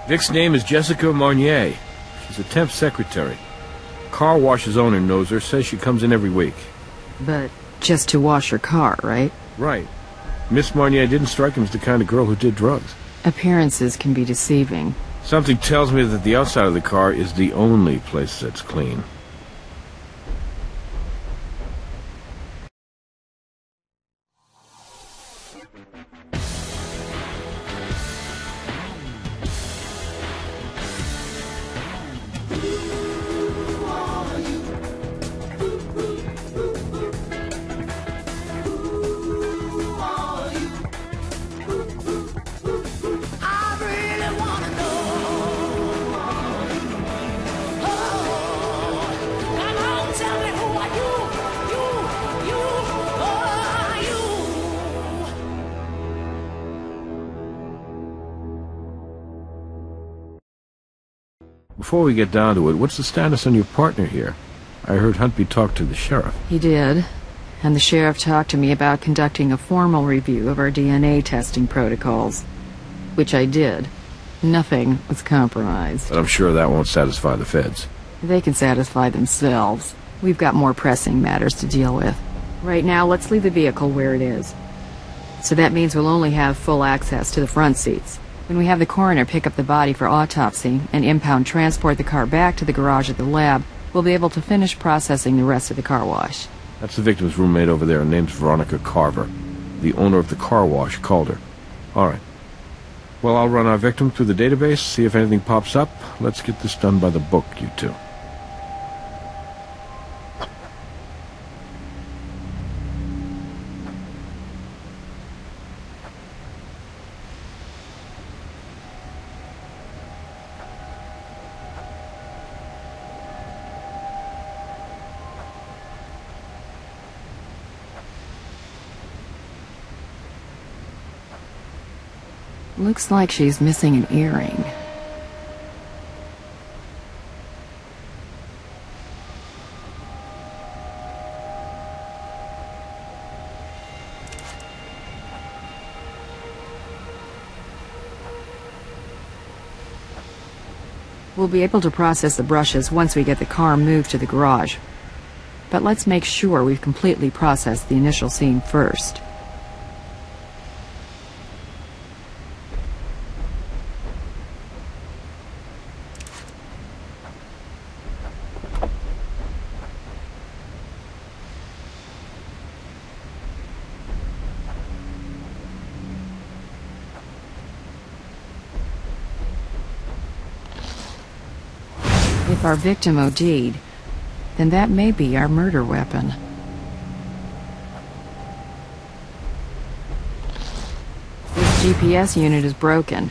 Vic's name is Jessica Marnier. She's a temp secretary. Car wash's owner knows her, says she comes in every week. But just to wash her car, right? Right. Miss Marnier didn't strike him as the kind of girl who did drugs. Appearances can be deceiving. Something tells me that the outside of the car is the only place that's clean. Before we get down to it, what's the status on your partner here? I heard Huntby talk to the sheriff. He did, and the sheriff talked to me about conducting a formal review of our DNA testing protocols, which I did. Nothing was compromised. But I'm sure that won't satisfy the feds. They can satisfy themselves. We've got more pressing matters to deal with. Right now, let's leave the vehicle where it is. So that means we'll only have full access to the front seats. When we have the coroner pick up the body for autopsy and impound transport the car back to the garage at the lab, we'll be able to finish processing the rest of the car wash. That's the victim's roommate over there. Her name's Veronica Carver. The owner of the car wash called her. All right. Well, I'll run our victim through the database, see if anything pops up. Let's get this done by the book, you two. Looks like she's missing an earring. We'll be able to process the brushes once we get the car moved to the garage. But let's make sure we've completely processed the initial scene first. If our victim OD'd, then that may be our murder weapon. This GPS unit is broken.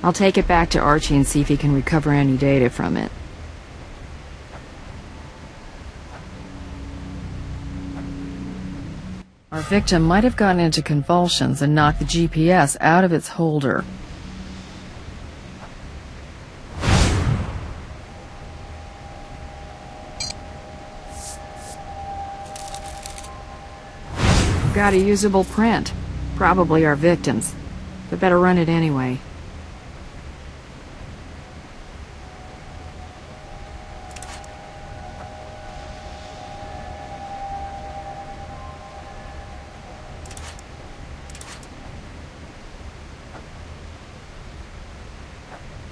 I'll take it back to Archie and see if he can recover any data from it. Our victim might have gotten into convulsions and knocked the GPS out of its holder. Got a usable print. Probably our victim's. But better run it anyway.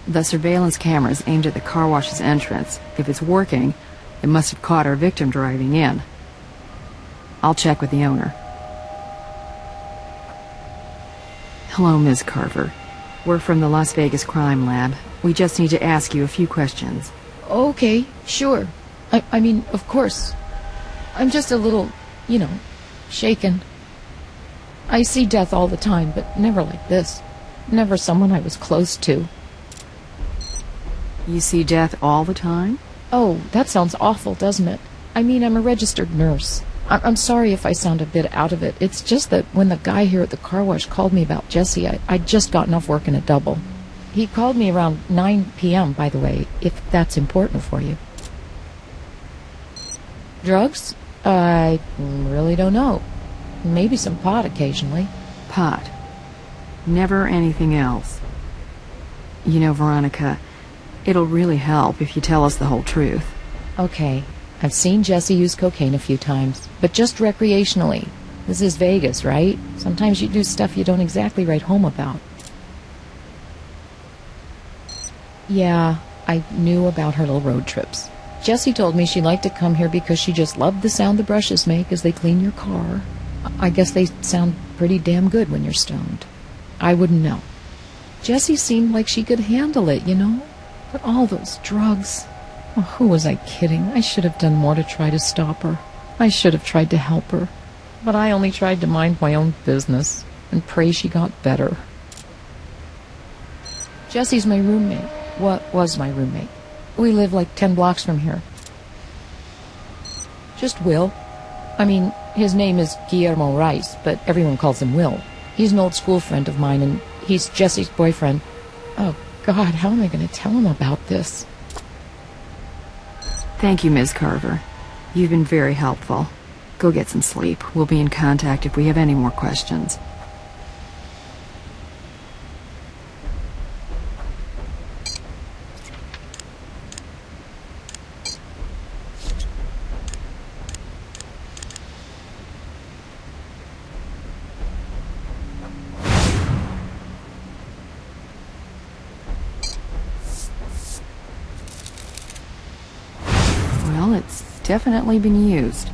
The surveillance camera's aimed at the car wash's entrance. If it's working, it must have caught our victim driving in. I'll check with the owner. Hello, Ms. Carver. We're from the Las Vegas Crime Lab. We just need to ask you a few questions. Okay, sure. I mean, of course. I'm just a little, shaken. I see death all the time, but never like this. Never someone I was close to. You see death all the time? Oh, that sounds awful, doesn't it? I mean, I'm a registered nurse. I'm sorry if I sound a bit out of it. It's just that when the guy here at the car wash called me about Jesse, I'd just gotten off working a double. He called me around 9 p.m., by the way, if that's important for you. Drugs? I really don't know. Maybe some pot occasionally. Pot. Never anything else. You know, Veronica, it'll really help if you tell us the whole truth. Okay, I've seen Jesse use cocaine a few times, but just recreationally. This is Vegas, right? Sometimes you do stuff you don't exactly write home about. Yeah, I knew about her little road trips. Jessie told me she liked to come here because she just loved the sound the brushes make as they clean your car. I guess they sound pretty damn good when you're stoned. I wouldn't know. Jessie seemed like she could handle it, you know? But all those drugs... Oh, who was I kidding? I should have done more to try to stop her. I should have tried to help her. But I only tried to mind my own business and pray she got better. Jessie's my roommate. What was my roommate? We live like 10 blocks from here. Just Will. I mean, his name is Guillermo Rice, but everyone calls him Will. He's an old school friend of mine, and he's Jessie's boyfriend. Oh, God, how am I going to tell him about this? Thank you, Ms. Carver. You've been very helpful. Go get some sleep. We'll be in contact if we have any more questions. Well, it's definitely been used.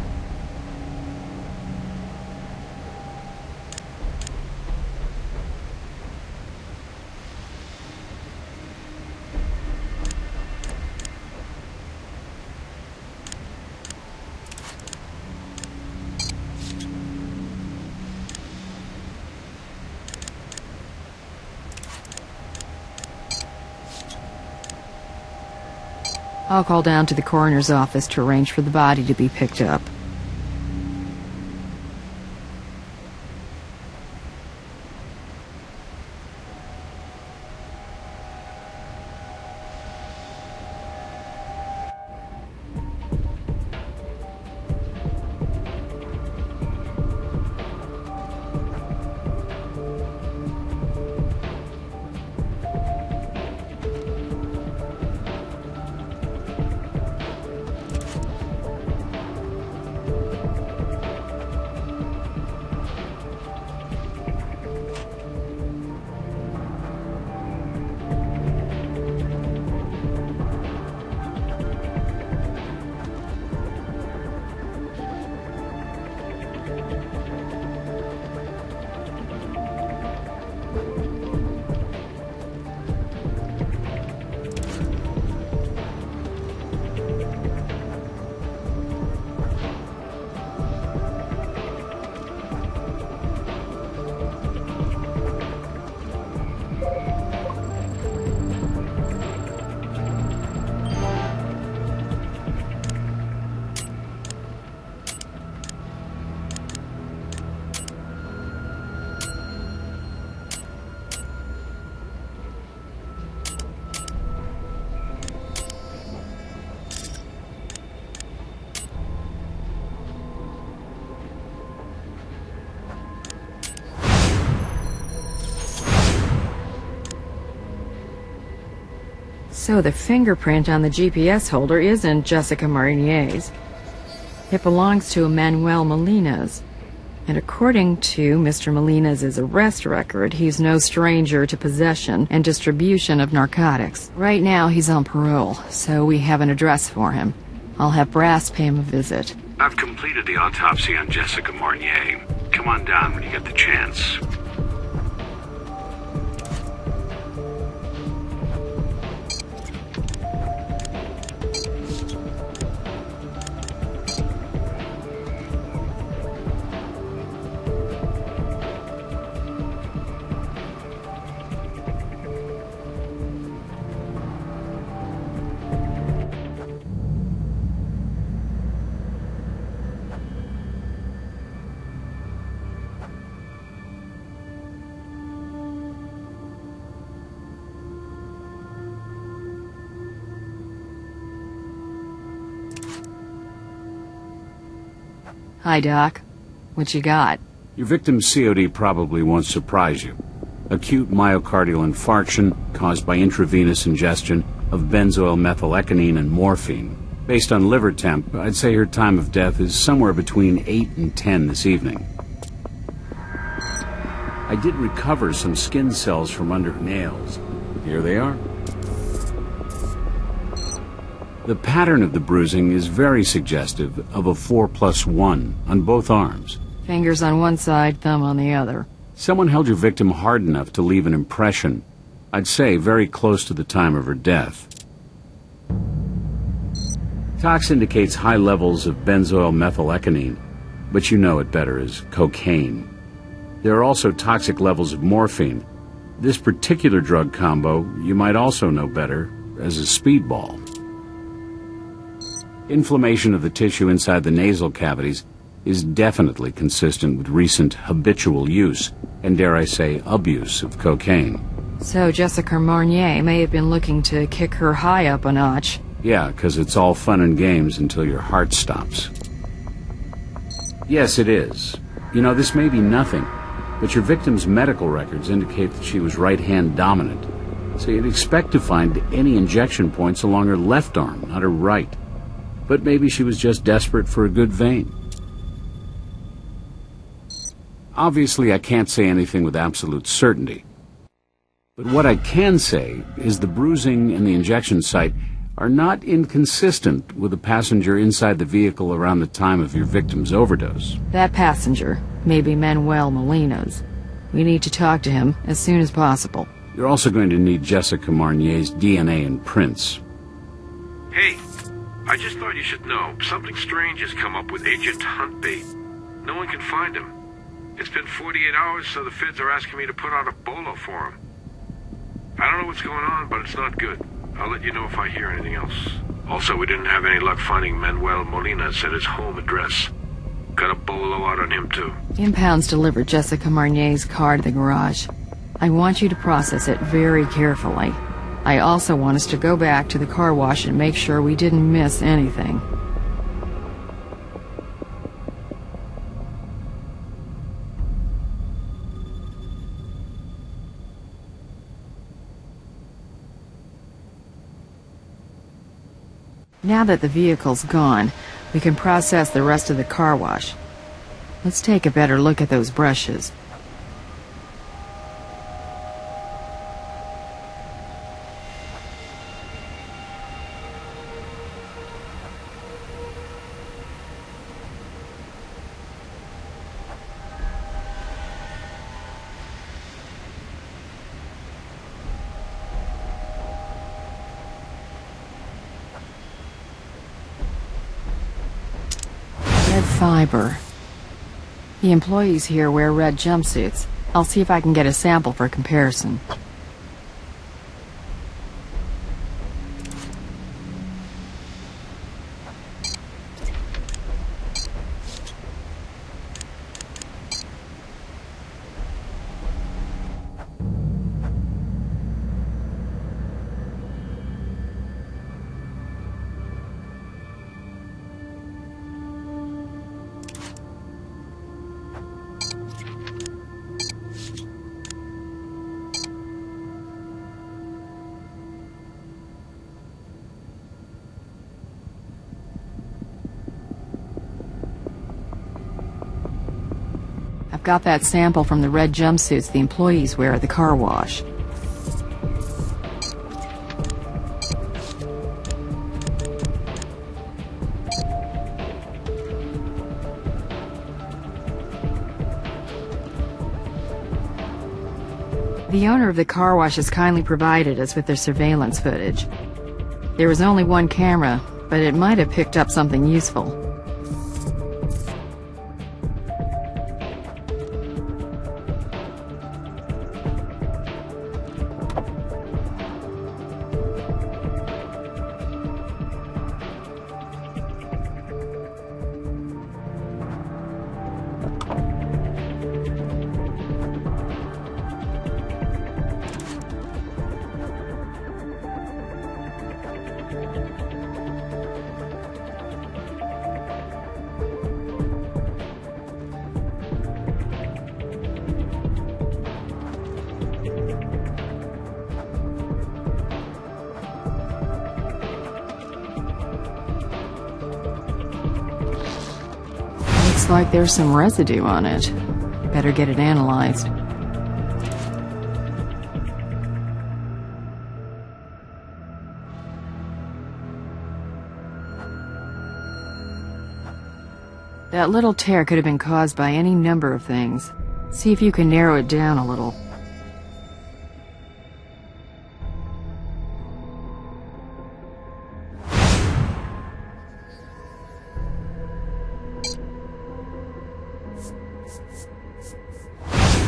I'll call down to the coroner's office to arrange for the body to be picked up. So the fingerprint on the GPS holder isn't Jessica Marnier's. It belongs to Manuel Molina's. And according to Mr. Molina's arrest record, he's no stranger to possession and distribution of narcotics. Right now he's on parole, so we have an address for him. I'll have Brass pay him a visit. I've completed the autopsy on Jessica Marnier. Come on down when you get the chance. Hi, Doc. What you got? Your victim's COD probably won't surprise you. acute myocardial infarction caused by intravenous ingestion of benzoyl methyleconine and morphine. Based on liver temp, I'd say her time of death is somewhere between 8 and 10 this evening. I did recover some skin cells from under her nails. Here they are. The pattern of the bruising is very suggestive of a 4+1 on both arms. Fingers on one side, thumb on the other. Someone held your victim hard enough to leave an impression, I'd say very close to the time of her death. Tox indicates high levels of benzoyl methyleconine, but you know it better as cocaine. There are also toxic levels of morphine. This particular drug combo you might also know better as a speedball. Inflammation of the tissue inside the nasal cavities is definitely consistent with recent habitual use, and dare I say, abuse of cocaine. So Jessica Marnier may have been looking to kick her high up a notch. Yeah, 'cause it's all fun and games until your heart stops. Yes, it is. You know, this may be nothing, but your victim's medical records indicate that she was right-hand dominant, so you'd expect to find any injection points along her left arm, not her right. But maybe she was just desperate for a good vein. Obviously, I can't say anything with absolute certainty. But what I can say is the bruising and the injection site are not inconsistent with the passenger inside the vehicle around the time of your victim's overdose. That passenger may be Manuel Molina's. We need to talk to him as soon as possible. You're also going to need Jessica Marnier's DNA and prints. Hey, I just thought you should know. Something strange has come up with Agent Huntbait. No one can find him. It's been 48 hours, so the feds are asking me to put out a bolo for him. I don't know what's going on, but it's not good. I'll let you know if I hear anything else. Also, we didn't have any luck finding Manuel Molina's at his home address. Got a bolo out on him, too. Impounds delivered Jessica Marnier's car to the garage. I want you to process it very carefully. I also want us to go back to the car wash and make sure we didn't miss anything. Now that the vehicle's gone, we can process the rest of the car wash. Let's take a better look at those brushes. Red fiber. The employees here wear red jumpsuits. I'll see if I can get a sample for comparison. I've got that sample from the red jumpsuits the employees wear at the car wash. The owner of the car wash has kindly provided us with their surveillance footage. There was only one camera, but it might have picked up something useful. like there's some residue on it. Better get it analyzed. That little tear could have been caused by any number of things. See if you can narrow it down a little.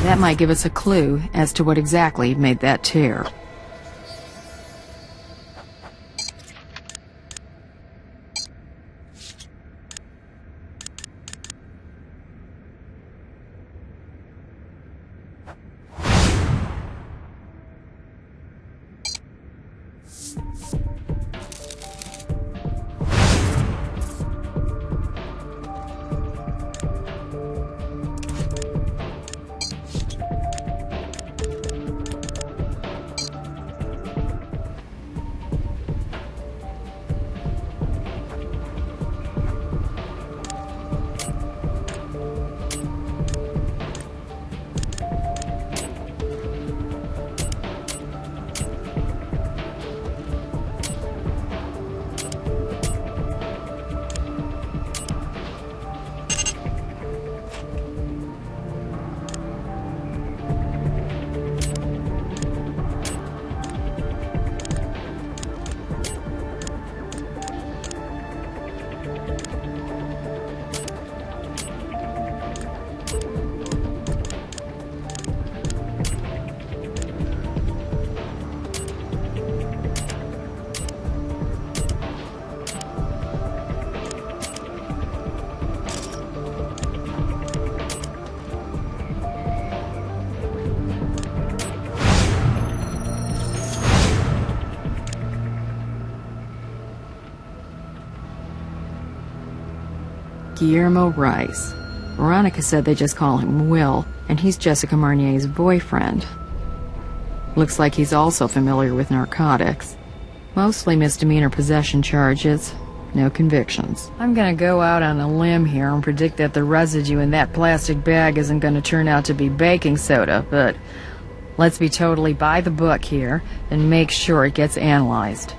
That might give us a clue as to what exactly made that tear. Guillermo Rice. Veronica said they just call him Will, and he's Jessica Marnier's boyfriend. Looks like he's also familiar with narcotics. Mostly misdemeanor possession charges, no convictions. I'm gonna go out on a limb here and predict that the residue in that plastic bag isn't gonna turn out to be baking soda, but let's be totally by the book here and make sure it gets analyzed.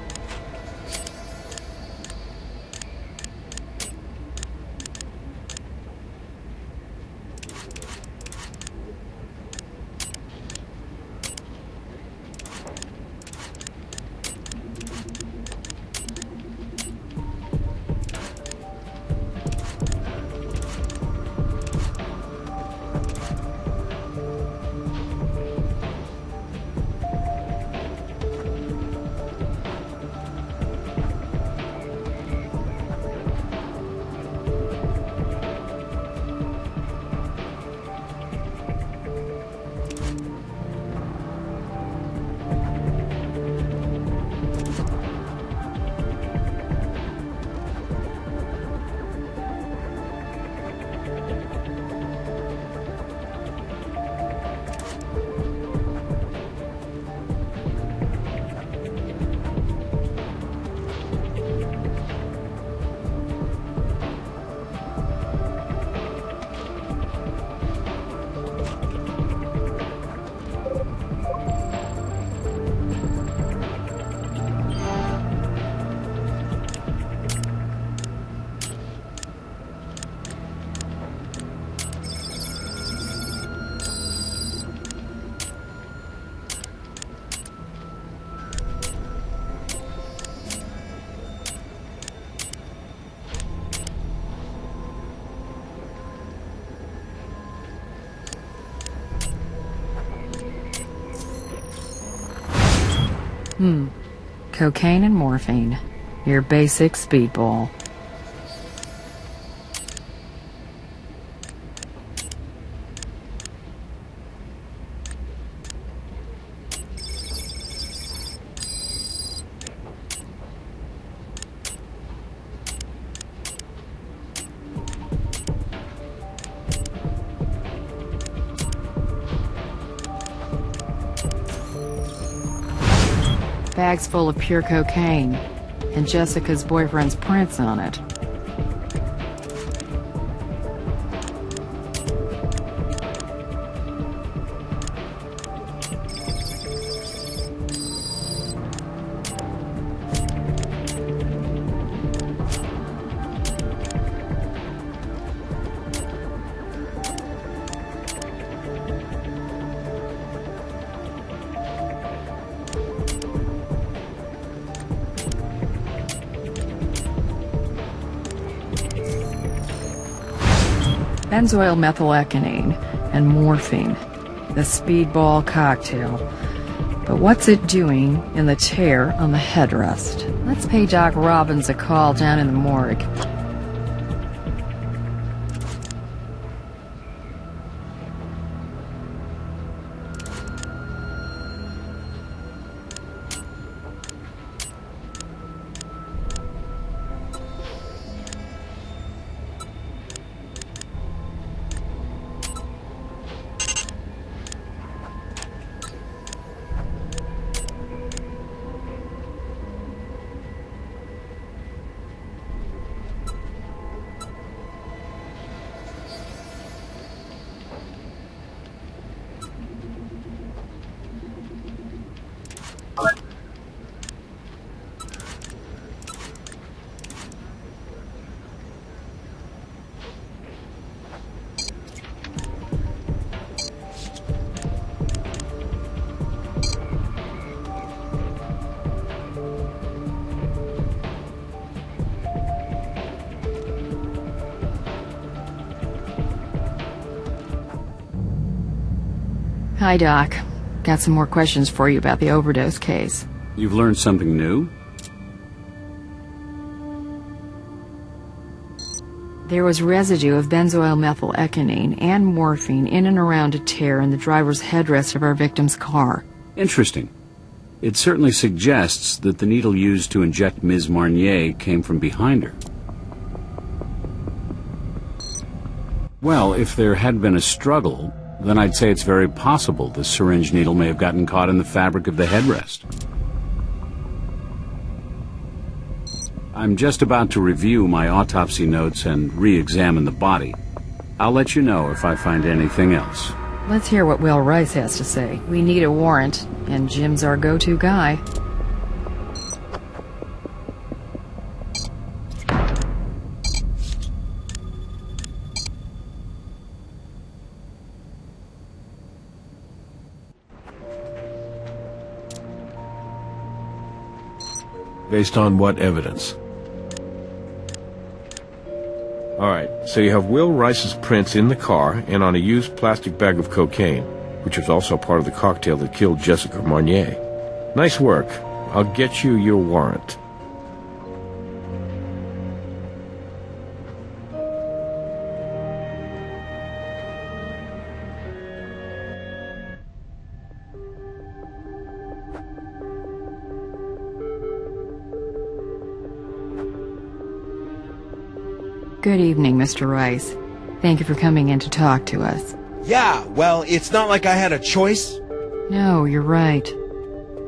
Cocaine and morphine. Your basic speedball. Bag's full of pure cocaine, and Jessica's boyfriend's prints on it. benzoyl methylecgonine and morphine. The speedball cocktail. But what's it doing in the tear on the headrest? Let's pay Doc Robbins a call down in the morgue. Hi, Doc. Got some more questions for you about the overdose case. You've learned something new? There was residue of benzoyl methylecgonine and morphine in and around a tear in the driver's headrest of our victim's car. Interesting. It certainly suggests that the needle used to inject Ms. Marnier came from behind her. Well, if there had been a struggle, then I'd say it's very possible the syringe needle may have gotten caught in the fabric of the headrest. I'm just about to review my autopsy notes and re-examine the body. I'll let you know if I find anything else. Let's hear what Will Rice has to say. We need a warrant, and Jim's our go-to guy. Based on what evidence? Alright, so you have Will Rice's prints in the car and on a used plastic bag of cocaine, which was also part of the cocktail that killed Jessica Marnier. Nice work. I'll get you your warrant. Good evening, Mr. Rice. Thank you for coming in to talk to us. Yeah, well, it's not like I had a choice. No, you're right.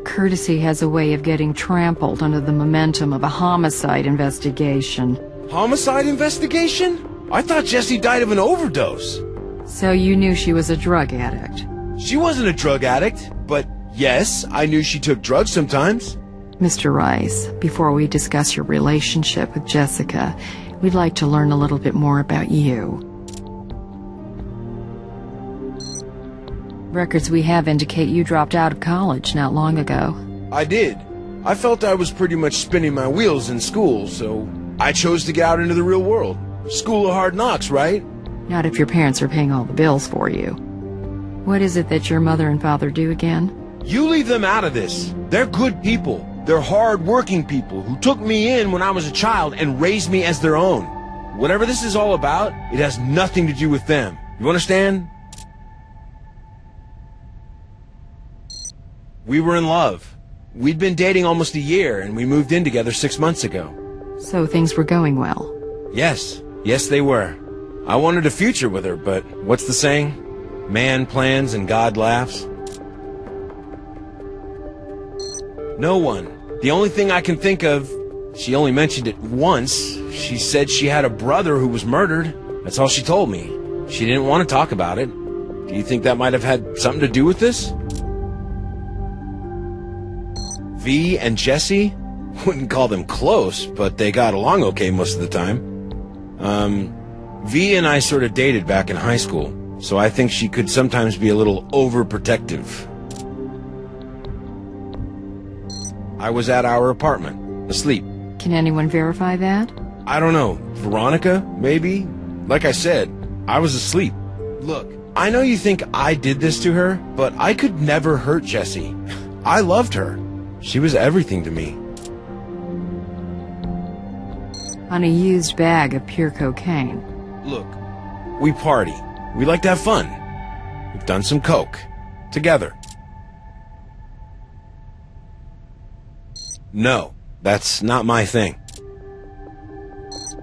Courtesy has a way of getting trampled under the momentum of a homicide investigation. Homicide investigation? I thought Jessie died of an overdose. So you knew she was a drug addict? She wasn't a drug addict, but yes, I knew she took drugs sometimes. Mr. Rice, before we discuss your relationship with Jessica, we'd like to learn a little bit more about you. Records we have indicate you dropped out of college not long ago. I did. I felt I was pretty much spinning my wheels in school, so I chose to get out into the real world. School of hard knocks, right? Not if your parents are paying all the bills for you. What is it that your mother and father do again? You leave them out of this. They're good people. They're hard-working people who took me in when I was a child and raised me as their own. Whatever this is all about, it has nothing to do with them. You understand? We were in love. We'd been dating almost a year, and we moved in together 6 months ago. So things were going well? Yes. Yes, they were. I wanted a future with her, but what's the saying? Man plans and God laughs. No one. The only thing I can think of, she only mentioned it once. She said she had a brother who was murdered. That's all she told me. She didn't want to talk about it. Do you think that might have had something to do with this? V and Jessie? Wouldn't call them close, but they got along okay most of the time. V and I sort of dated back in high school, so I think she could sometimes be a little overprotective. I was at our apartment, asleep. Can anyone verify that? I don't know. Veronica, maybe? Like I said, I was asleep. Look, I know you think I did this to her, but I could never hurt Jessie. I loved her. She was everything to me. On a used bag of pure cocaine. Look, we party. We like to have fun. We've done some coke. Together. No, that's not my thing.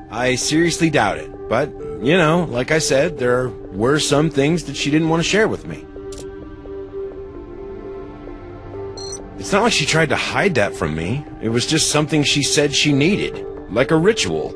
I seriously doubt it. But, you know, like I said, there were some things that she didn't want to share with me. It's not like she tried to hide that from me. It was just something she said she needed. Like a ritual.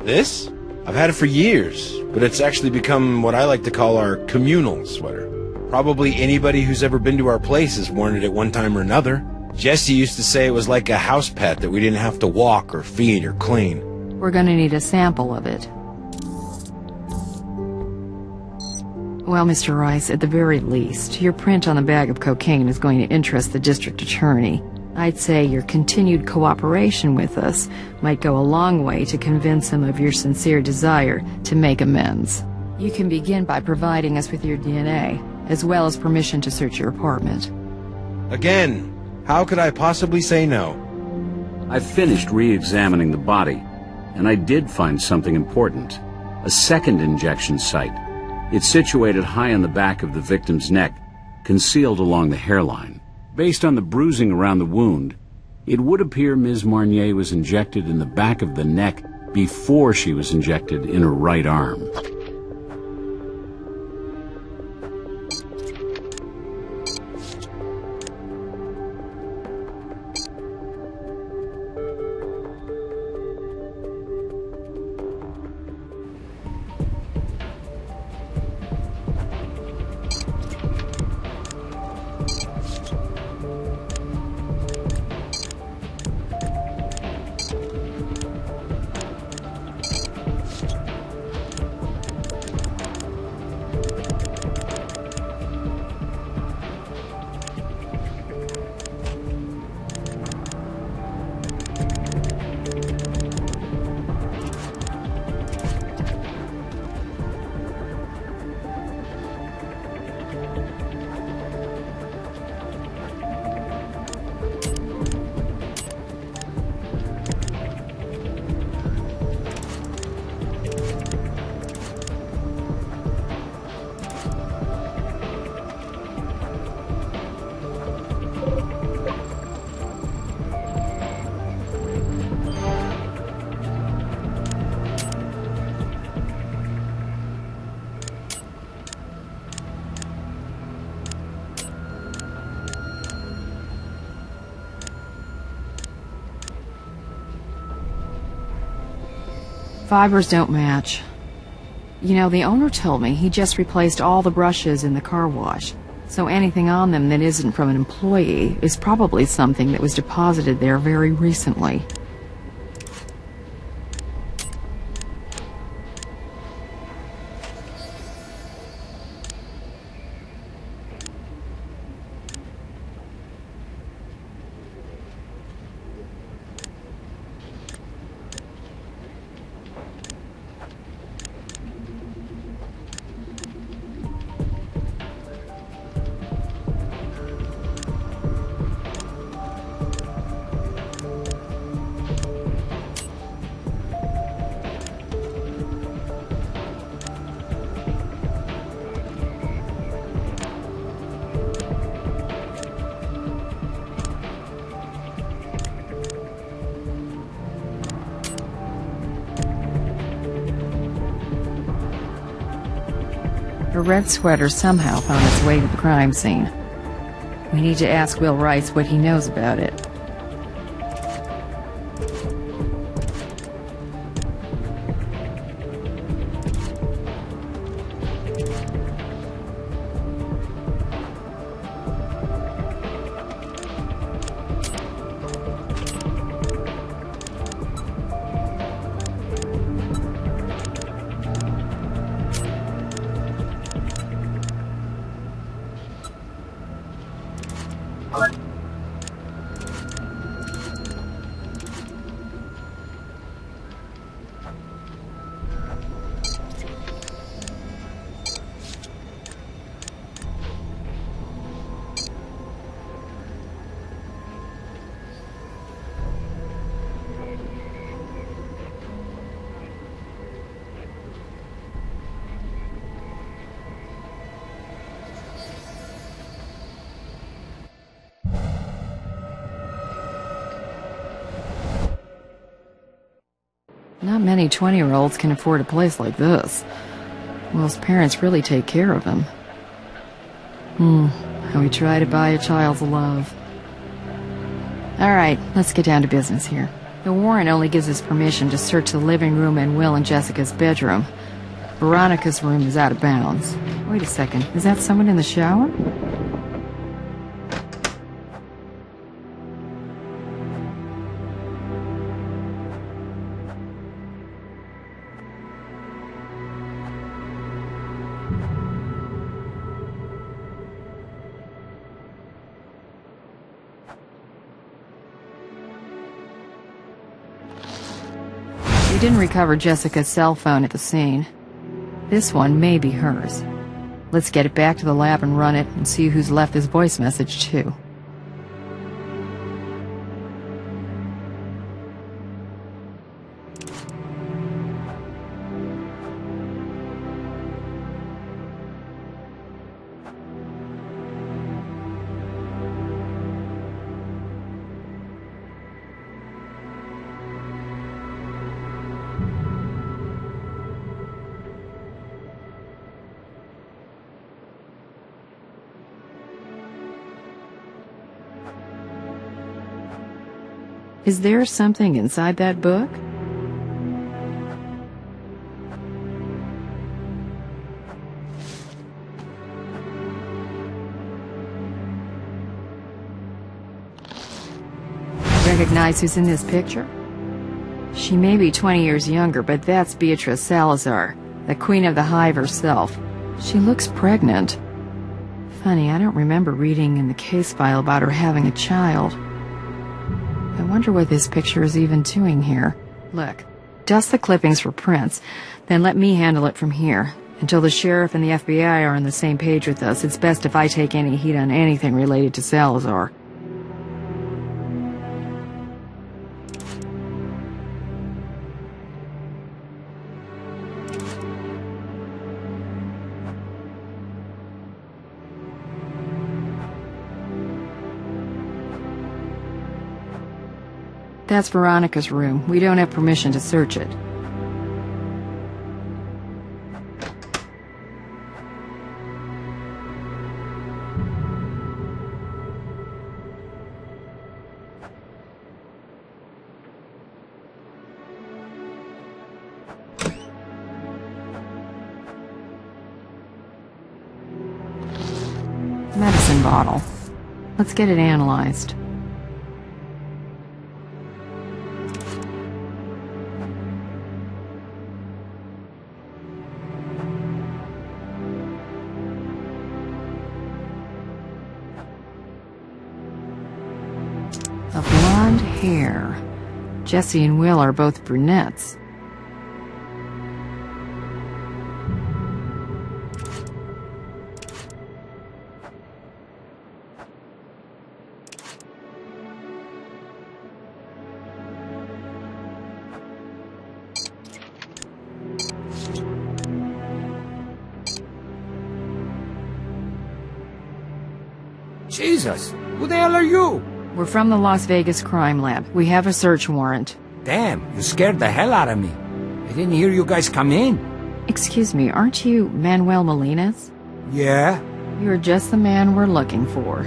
This? I've had it for years, but it's actually become what I like to call our communal sweater. Probably anybody who's ever been to our place has worn it at one time or another. Jessie used to say it was like a house pet that we didn't have to walk or feed or clean. We're gonna need a sample of it. Well, Mr. Rice, at the very least, your print on the bag of cocaine is going to interest the district attorney. I'd say your continued cooperation with us might go a long way to convince him of your sincere desire to make amends. You can begin by providing us with your DNA, as well as permission to search your apartment. Again, how could I possibly say no? I finished re-examining the body, and I did find something important. A second injection site. It's situated high on the back of the victim's neck, concealed along the hairline. Based on the bruising around the wound, it would appear Ms. Marnier was injected in the back of the neck before she was injected in her right arm. Fibers don't match. You know, the owner told me he just replaced all the brushes in the car wash. So anything on them that isn't from an employee is probably something that was deposited there very recently. Her red sweater somehow found its way to the crime scene. We need to ask Will Rice what he knows about it. Not many 20-year-olds can afford a place like this. Will's parents really take care of him. How we try to buy a child's love. Alright, let's get down to business here. The warrant only gives us permission to search the living room and Will and Jessica's bedroom. Veronica's room is out of bounds. Wait a second, is that someone in the shower? We didn't recover Jessica's cell phone at the scene. This one may be hers. Let's get it back to the lab and run it and see who's left this voice message too. Is there something inside that book? Recognize who's in this picture? She may be 20 years younger, but that's Beatrice Salazar, the Queen of the Hive herself. She looks pregnant. Funny, I don't remember reading in the case file about her having a child. I wonder what this picture is even doing here. Look, dust the clippings for prints, then let me handle it from here. Until the sheriff and the FBI are on the same page with us, it's best if I take any heat on anything related to Salazar. That's Veronica's room. We don't have permission to search it. Medicine bottle. Let's get it analyzed. A blonde hair. Jessie and Will are both brunettes. Jesus, who the hell are you? We're from the Las Vegas crime lab. We have a search warrant. Damn, you scared the hell out of me. I didn't hear you guys come in. Excuse me, aren't you Manuel Molinas? Yeah? You're just the man we're looking for.